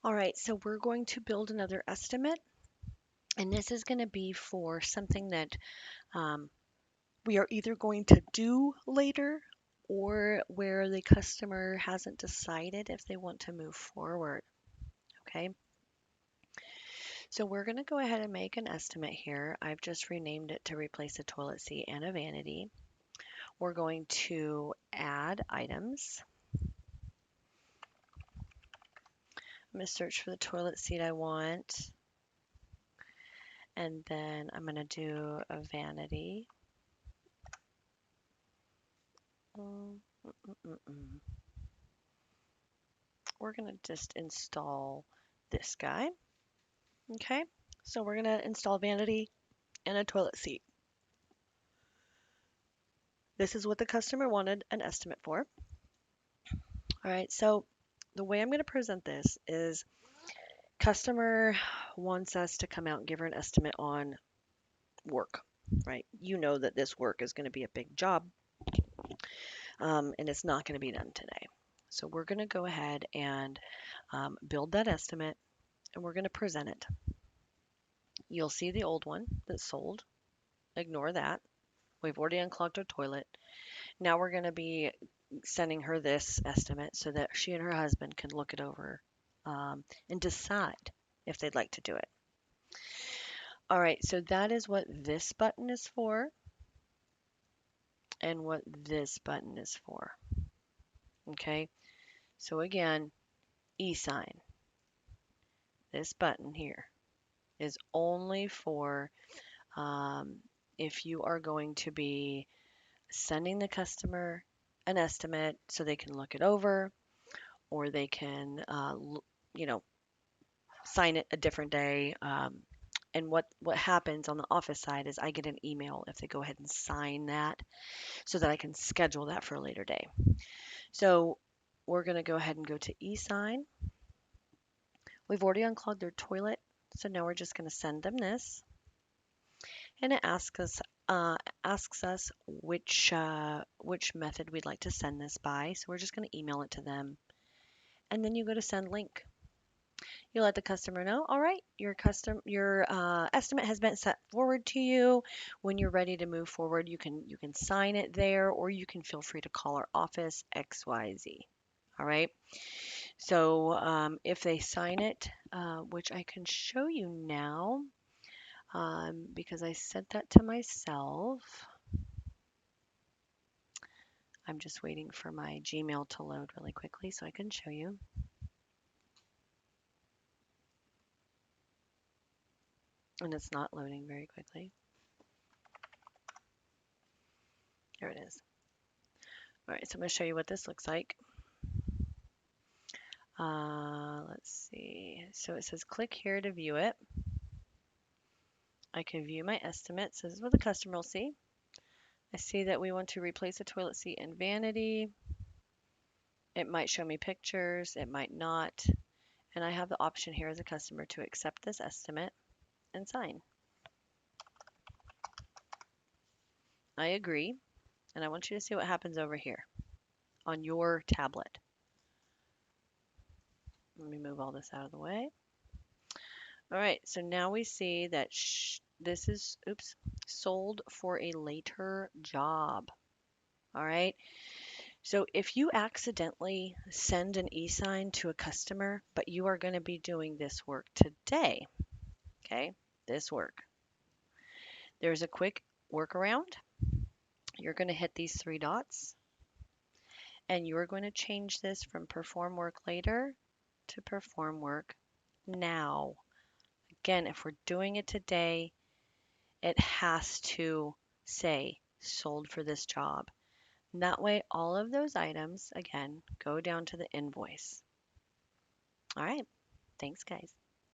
All right, so we're going to build another estimate, and this is going to be for something that um, we are either going to do later or where the customer hasn't decided if they want to move forward. Okay, so we're going to go ahead and make an estimate here. I've just renamed it to replace a toilet seat and a vanity. We're going to add items. I'm going to search for the toilet seat I want, and then I'm going to do a vanity. Mm, mm, mm, mm. We're going to just install this guy. Okay, so we're going to install vanity and a toilet seat. This is what the customer wanted an estimate for. All right, so the way I'm going to present this is customer wants us to come out and give her an estimate on work, right? You know that this work is going to be a big job, and it's not going to be done today. So we're going to go ahead and build that estimate, and we're going to present it. You'll see the old one that's sold. Ignore that. We've already unclogged our toilet. Now we're going to be sending her this estimate so that she and her husband can look it over and decide if they'd like to do it. All right, so that is what this button is for and what this button is for. Okay, so again, eSign. This button here is only for um, if you are going to be sending the customer an estimate so they can look it over or they can, you know, sign it a different day. And what happens on the office side is I get an email if they go ahead and sign that so that I can schedule that for a later day. So we're going to go ahead and go to eSign. We've already unclogged their toilet, so now we're just going to send them this, and it asks us which method we'd like to send this by. So we're just going to email it to them, and then you go to send link. You let the customer know, all right, your estimate has been set forward to you. When you're ready to move forward, you can sign it there, or you can feel free to call our office XYZ. All right. So if they sign it, which I can show you now, because I sent that to myself. I'm just waiting for my Gmail to load really quickly so I can show you. And it's not loading very quickly. There it is. All right, so I'm going to show you what this looks like. Let's see. So it says click here to view it. I can view my estimates. This is what the customer will see. I see that we want to replace a toilet seat and vanity. It might show me pictures, it might not. And I have the option here as a customer to accept this estimate and sign. I agree. And I want you to see what happens over here on your tablet. Let me move all this out of the way. All right, so now we see that this is, sold for a later job. All right, so if you accidentally send an e-sign to a customer, but you are going to be doing this work today, okay, this work, there's a quick workaround. You're going to hit these three dots, and you're going to change this from perform work later to perform work now. Again, if we're doing it today, it has to say sold for this job. And that way, all of those items, again, go down to the invoice. All right. Thanks, guys.